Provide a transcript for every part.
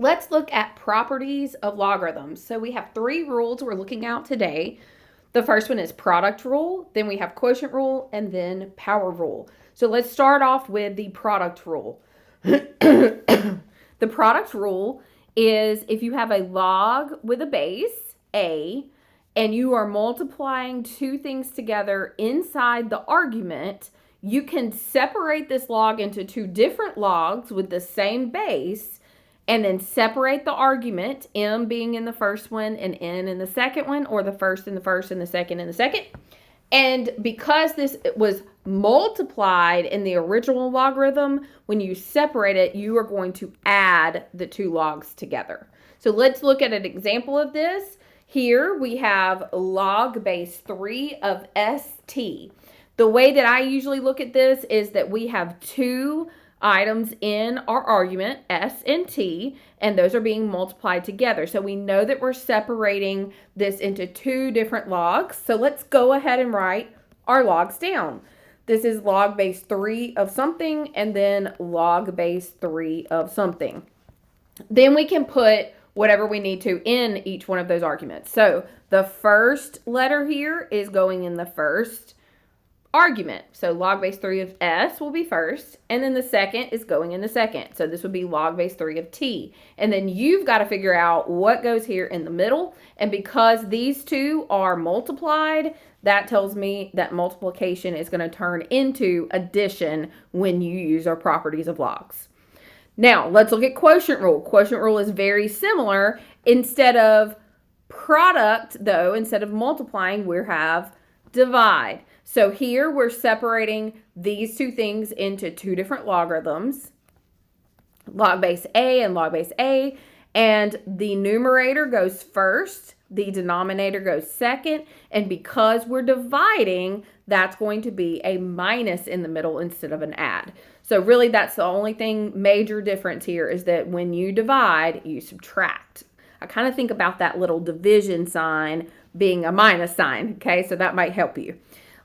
Let's look at properties of logarithms. So we have three rules we're looking at today. The first one is product rule, then we have quotient rule, and then power rule. So let's start off with the product rule. The product rule is if you have a log with a base, a, and you are multiplying two things together inside the argument, you can separate this log into two different logs with the same base, and then separate the argument, m being in the first one and n in the second one, or the first in the first and the second in the second. And because this was multiplied in the original logarithm, when you separate it, you are going to add the two logs together. So let's look at an example of this. Here we have log base 3 of st. The way that I usually look at this is that we have two items in our argument, s and t, and those are being multiplied together. So we know that we're separating this into two different logs. So let's go ahead and write our logs down. This is log base 3 of something, and then log base 3 of something. Then we can put whatever we need to in each one of those arguments. So the first letter here is going in the first argument. So log base 3 of s will be first, and then the second is going in the second. So this would be log base 3 of t. And then you've got to figure out what goes here in the middle. And because these two are multiplied, that tells me that multiplication is going to turn into addition when you use our properties of logs. Now, let's look at quotient rule. Quotient rule is very similar. Instead of product, though, instead of multiplying, we have divide. So here we're separating these two things into two different logarithms, log base a and log base a, and the numerator goes first, the denominator goes second, and because we're dividing, that's going to be a minus in the middle instead of an add. So really that's the only thing major difference here is that when you divide, you subtract. I kind of think about that little division sign being a minus sign, okay? So that might help you.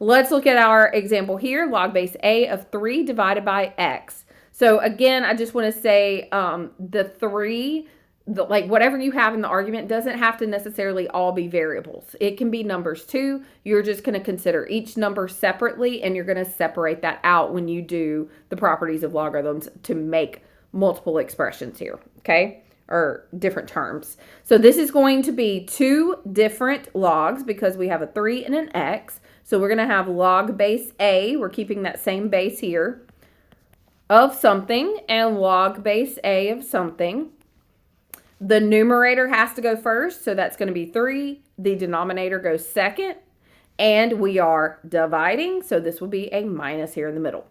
Let's look at our example here, log base a of 3 divided by x. So again, I just want to say the 3, like whatever you have in the argument doesn't have to necessarily all be variables. It can be numbers too. You're just going to consider each number separately, and you're going to separate that out when you do the properties of logarithms to make multiple expressions here, okay? Or different terms. So this is going to be two different logs because we have a 3 and an x. So we're going to have log base a, we're keeping that same base here, of something, and log base a of something. The numerator has to go first, so that's going to be 3. The denominator goes second, and we are dividing, so this will be a minus here in the middle.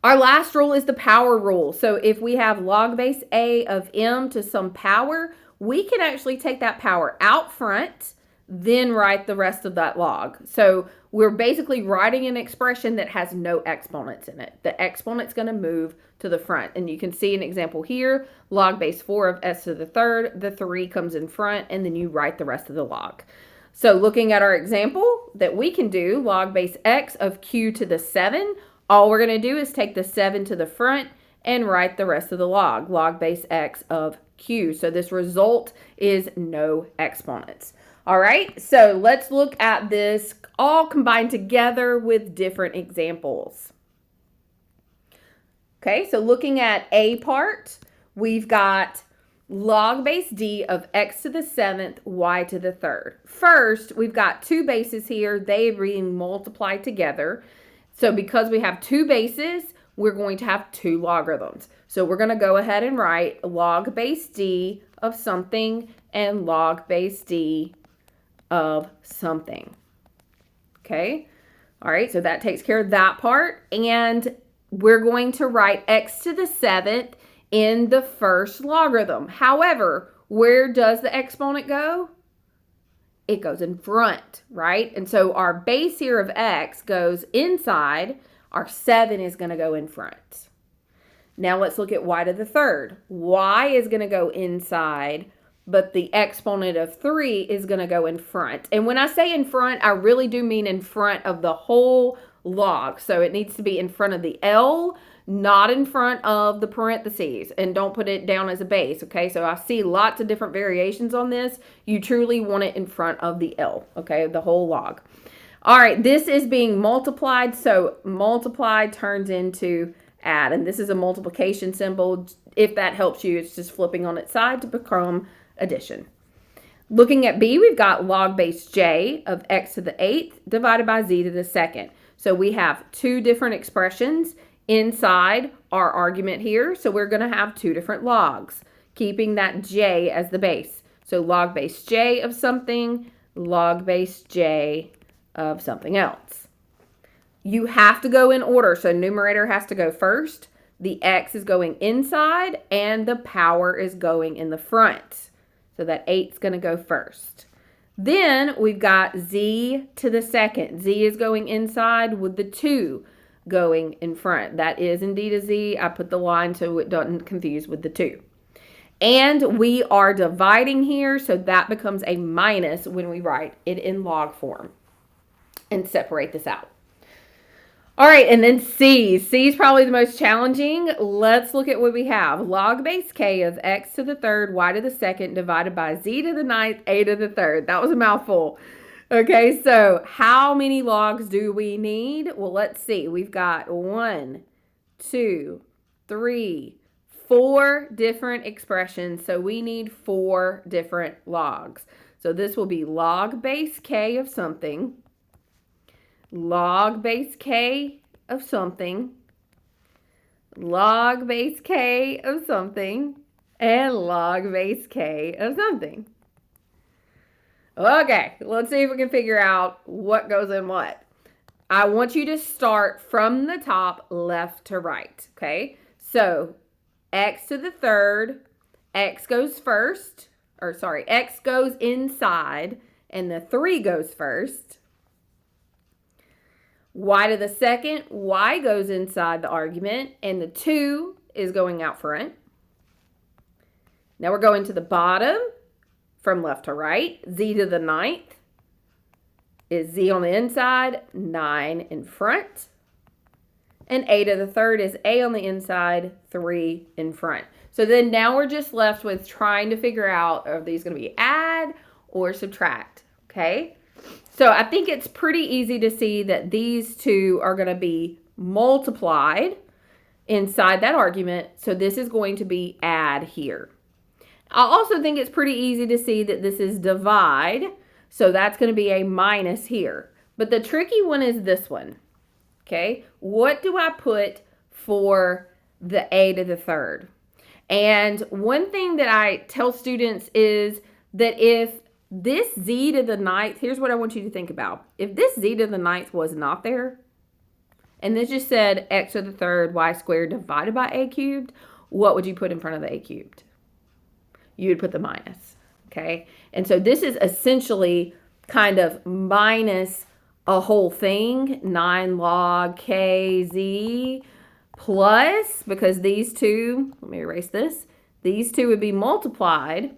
Our last rule is the power rule. So if we have log base a of m to some power, we can actually take that power out front, then write the rest of that log. So we're basically writing an expression that has no exponents in it. The exponent's going to move to the front. And you can see an example here, log base 4 of s to the third, the 3 comes in front, and then you write the rest of the log. So looking at our example that we can do, log base x of q to the 7, all we're going to do is take the 7 to the front and write the rest of the log base x of q. So this result is no exponents. All right, so let's look at this all combined together with different examples. Okay, so looking at a part, we've got log base d of x to the 7th, y to the 3rd. First, we've got two bases here. They are being multiplied together. So because we have two bases, we're going to have two logarithms. So we're going to go ahead and write log base d of something and log base d of something. Okay. All right. So that takes care of that part. And we're going to write x to the 7th in the first logarithm. However, where does the exponent go? It goes in front, right? And so our base here of x goes inside. Our 7 is going to go in front. Now let's look at y to the 3rd. Y is going to go inside, but the exponent of 3 is going to go in front. And when I say in front, I really do mean in front of the whole log. So it needs to be in front of the L, not in front of the parentheses, and don't put it down as a base, okay? So I see lots of different variations on this. You truly want it in front of the L, okay, the whole log. All right, this is being multiplied, so multiplied turns into add, and this is a multiplication symbol. If that helps you, it's just flipping on its side to become addition. Looking at B, we've got log base j of x to the 8th divided by z to the 2nd. So we have two different expressions inside our argument here. So we're going to have two different logs, keeping that j as the base. So log base j of something, log base j of something else. You have to go in order. So numerator has to go first. The x is going inside and the power is going in the front. So that 8 is going to go first. Then we've got z to the 2nd. Z is going inside with the 2 going in front. That is indeed a z. I put the line so it doesn't confuse with the 2. And we are dividing here, so that becomes a minus when we write it in log form and separate this out. All right, and then C. C is probably the most challenging. Let's look at what we have. Log base k of x to the 3rd, y to the 2nd, divided by z to the 9th, a to the 3rd. That was a mouthful. Okay, so how many logs do we need? Well, let's see. We've got 1, 2, 3, 4 different expressions. So we need 4 different logs. So this will be log base k of something, log base k of something, log base k of something, and log base k of something. Okay, let's see if we can figure out what goes in what. I want you to start from the top left to right, okay? So x to the 3rd, x goes first, x goes inside, and the 3 goes first. Y to the 2nd, y goes inside the argument, and the 2 is going out front. Now we're going to the bottom from left to right. Z to the 9th is z on the inside, 9 in front. And a to the 3rd is a on the inside, 3 in front. So then now we're just left with trying to figure out, are these going to be add or subtract, okay? So I think it's pretty easy to see that these two are going to be multiplied inside that argument. So this is going to be add here. I also think it's pretty easy to see that this is divide. So that's going to be a minus here. But the tricky one is this one. Okay, what do I put for the a to the 3rd? And one thing that I tell students is that if this z to the 9th, here's what I want you to think about. If this z to the 9th was not there, and this just said x to the 3rd, y squared divided by a cubed, what would you put in front of the a cubed? You would put the minus, okay? And so this is essentially kind of minus a whole thing, 9 log kz plus, because these two, let me erase this, these two would be multiplied,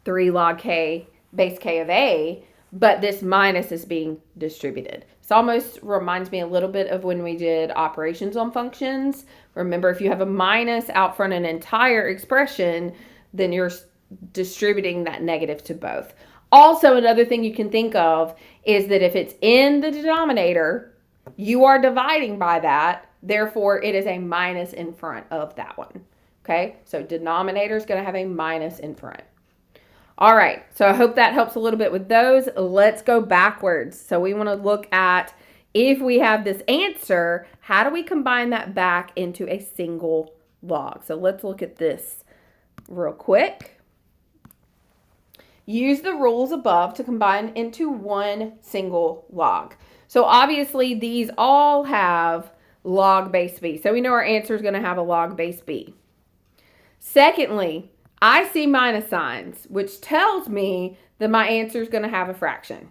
3 log k base k of a, but this minus is being distributed. This almost reminds me a little bit of when we did operations on functions. Remember, if you have a minus out front an entire expression, then you're distributing that negative to both. Also, another thing you can think of is that if it's in the denominator, you are dividing by that. Therefore, it is a minus in front of that one. Okay, so denominator is going to have a minus in front. All right, so I hope that helps a little bit with those. Let's go backwards. So we want to look at, if we have this answer, how do we combine that back into a single log? So let's look at this real quick. Use the rules above to combine into one single log. So obviously these all have log base b. So we know our answer is going to have a log base b. Secondly, I see minus signs, which tells me that my answer is going to have a fraction.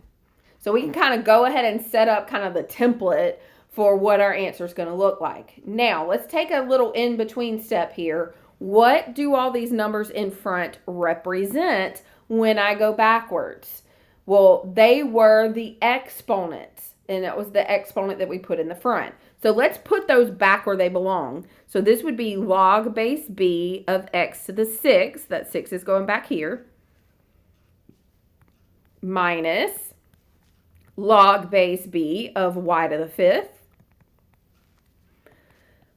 So we can kind of go ahead and set up kind of the template for what our answer is going to look like. Now, let's take a little in-between step here. What do all these numbers in front represent when I go backwards? Well, they were the exponents. and that was the exponent that we put in the front. So let's put those back where they belong. So this would be log base b of x to the 6th, that 6 is going back here, minus log base b of y to the 5th,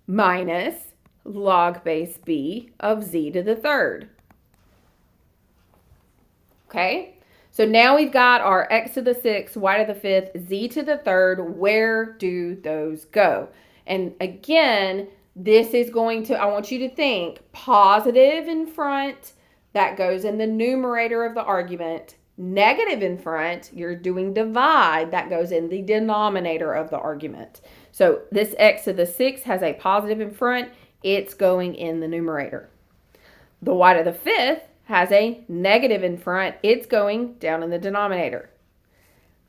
minus log base b of z to the 3rd. Okay, so now we've got our x to the 6th, y to the 5th, z to the 3rd. Where do those go? And again, this is going to, I want you to think positive in front, that goes in the numerator of the argument. Negative in front, you're doing divide, that goes in the denominator of the argument. So this x to the 6th has a positive in front, it's going in the numerator. The y to the 5th has a negative in front, it's going down in the denominator.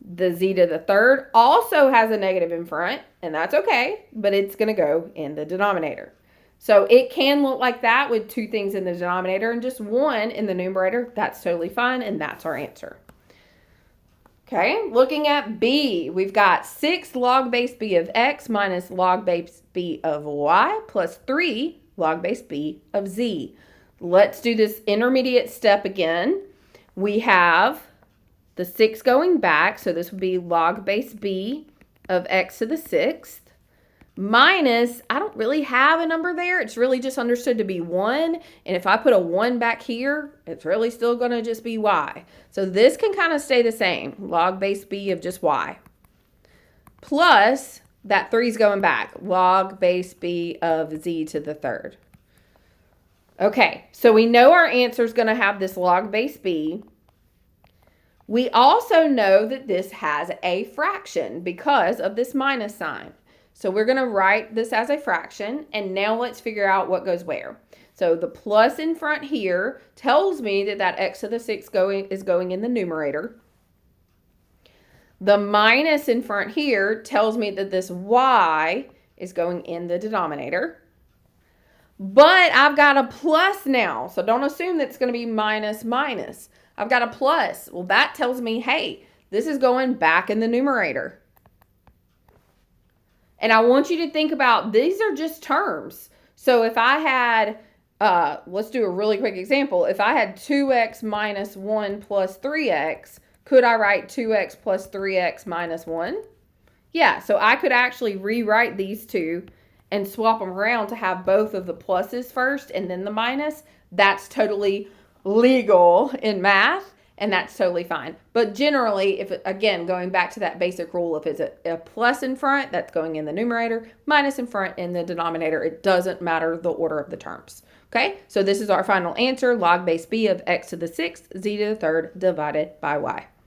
The z to the 3rd also has a negative in front, and that's okay, but it's going to go in the denominator. So it can look like that with two things in the denominator and just one in the numerator. That's totally fine, and that's our answer. Okay, looking at b, we've got 6 log base b of x minus log base b of y plus 3 log base b of z. Let's do this intermediate step again. We have the 6 going back, so this would be log base b of x to the 6th, minus, I don't really have a number there. It's really just understood to be 1. And if I put a 1 back here, it's really still going to just be y. So this can kind of stay the same, log base b of just y. Plus, that 3 is going back, log base b of z to the 3rd. Okay, so we know our answer is going to have this log base b. We also know that this has a fraction because of this minus sign. So we're going to write this as a fraction, and now let's figure out what goes where. So the plus in front here tells me that that x to the 6th is going in the numerator. The minus in front here tells me that this y is going in the denominator. But I've got a plus now, so don't assume that's going to be minus minus. I've got a plus. Well, that tells me, hey, this is going back in the numerator. And I want you to think about, these are just terms. So if I had, let's do a really quick example. If I had 2x minus 1 plus 3x, could I write 2x plus 3x minus 1? Yeah, so I could actually rewrite these two and swap them around to have both of the pluses first and then the minus. That's totally legal in math, and that's totally fine. But generally, if it, again, going back to that basic rule, if it's a plus in front, that's going in the numerator, minus in front in the denominator. It doesn't matter the order of the terms. Okay, so this is our final answer, log base b of x to the 6th, z to the 3rd divided by y.